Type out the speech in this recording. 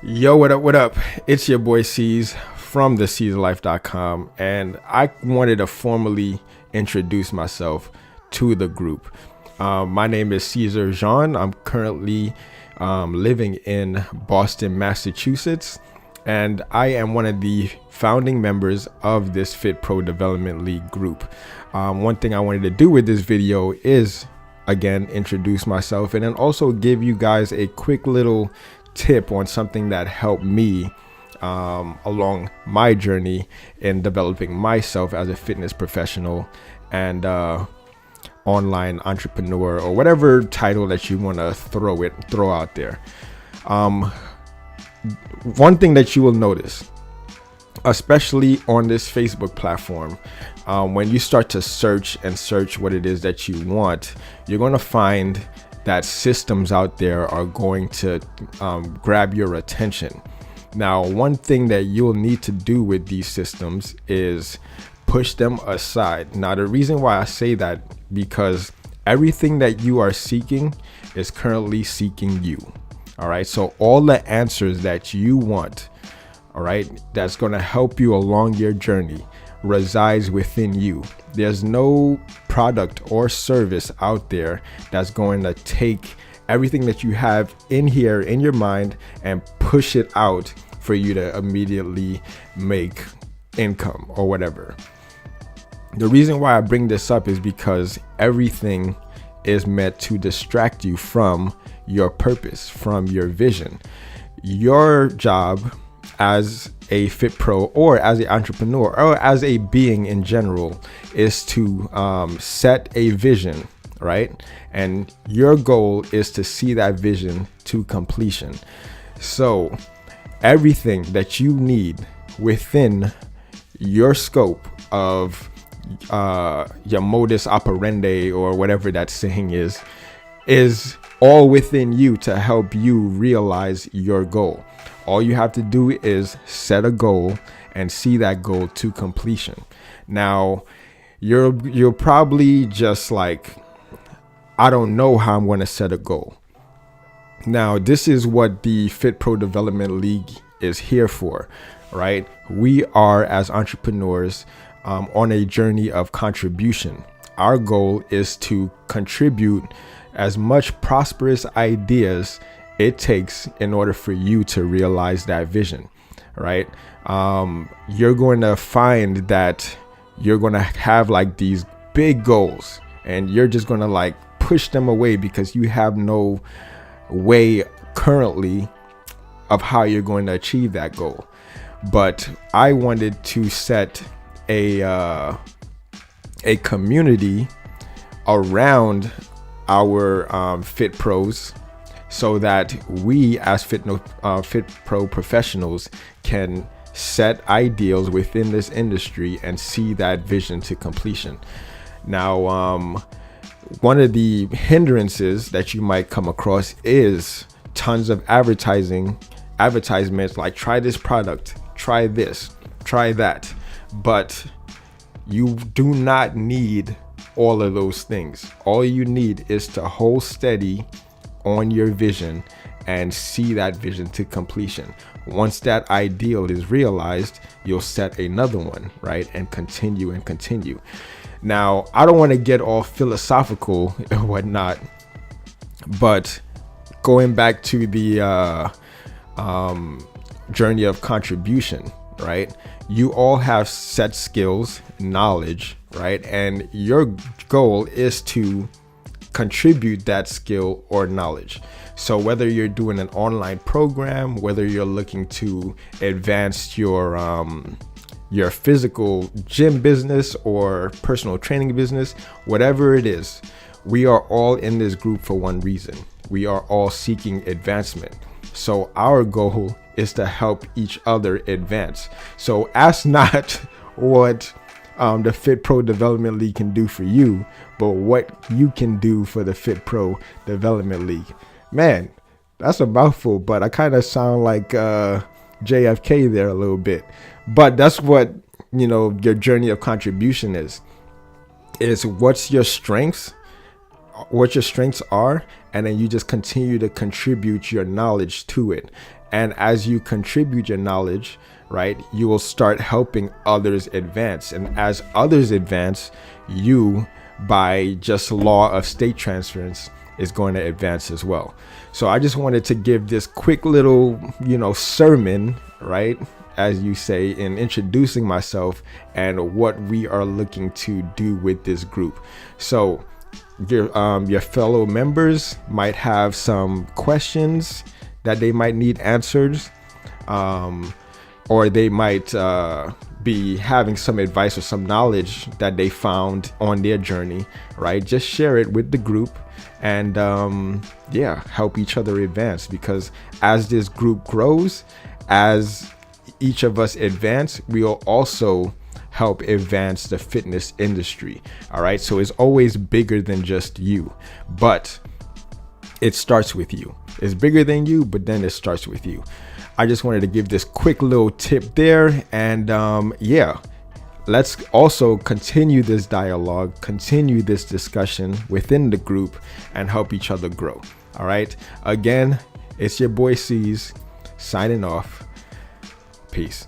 Yo, what up, what up? It's your boy C's from theclife.com, and I wanted to formally introduce myself to the group. My name is Cesar Jean. I'm currently living in Boston, Massachusetts, and I am one of the founding members of this Fit Pro Development League group. One thing I wanted to do with this video is, again, introduce myself and then also give you guys a quick little tip on something that helped me along my journey in developing myself as a fitness professional and online entrepreneur, or whatever title that you want to throw out there. One thing that you will notice, especially on this Facebook platform, when you start to search what it is that you want, you're going to find that systems out there are going to grab your attention. Now, one thing that you'll need to do with these systems is push them aside. Now, the reason why I say that, because everything that you are seeking is currently seeking you. All right. So all the answers that you want, all right, that's going to help you along your journey resides within you. There's no product or service out there that's going to take everything that you have in here in your mind and push it out for you to immediately make income or whatever. The reason why I bring this up is because everything is meant to distract you from your purpose, from your vision. Your job as a fit pro, or as an entrepreneur, or as a being in general, is to set a vision, right? And your goal is to see that vision to completion. So everything that you need within your scope of your modus operandi, or whatever that saying is all within you to help you realize your goal. All you have to do is set a goal and see that goal to completion. Now, you're probably just like, I don't know how I'm going to set a goal. Now, this is what the Fit Pro Development League is here for, right? We are, as entrepreneurs, on a journey of contribution. Our goal is to contribute as much prosperous ideas it takes in order for you to realize that vision, right? You're going to find that you're going to have like these big goals, and you're just going to like push them away because you have no way currently of how you're going to achieve that goal. But I wanted to set a community around our fit pros, so that we as fit pro professionals can set ideals within this industry and see that vision to completion. Now, one of the hindrances that you might come across is tons of advertisements like, try this product, try this, try that. But you do not need all of those things. All you need is to hold steady on your vision and see that vision to completion. Once that ideal is realized, you'll set another one, right? And continue and continue. Now, I don't want to get all philosophical and whatnot, but going back to the journey of contribution, right? You all have set skills, knowledge, right? And your goal is to contribute that skill or knowledge. So whether you're doing an online program, whether you're looking to advance your physical gym business or personal training business, whatever it is, we are all in this group for one reason. We are all seeking advancement. So our goal is to help each other advance. So ask not what the Fit Pro Development League can do for you, but what you can do for the Fit Pro Development League. Man, that's a mouthful, but I kind of sound like JFK there a little bit. But that's what, your journey of contribution is what's your strengths? strengths are, and then you just continue to contribute your knowledge to it. And as you contribute your knowledge, right, you will start helping others advance. And as others advance, you, by just law of state transference, is going to advance as well. So I just wanted to give this quick little, sermon, right, as you say, in introducing myself and what we are looking to do with this group. So your fellow members might have some questions that they might need answers, or they might be having some advice or some knowledge that they found on their journey, right? Just share it with the group and help each other advance, because as this group grows, as each of us advance, we will also help advance the fitness industry. All right. So it's always bigger than just you, but it starts with you. It's bigger than you, but then it starts with you. I just wanted to give this quick little tip there. And let's also continue this dialogue, continue this discussion within the group and help each other grow. All right. Again, it's your boy C's signing off. Peace.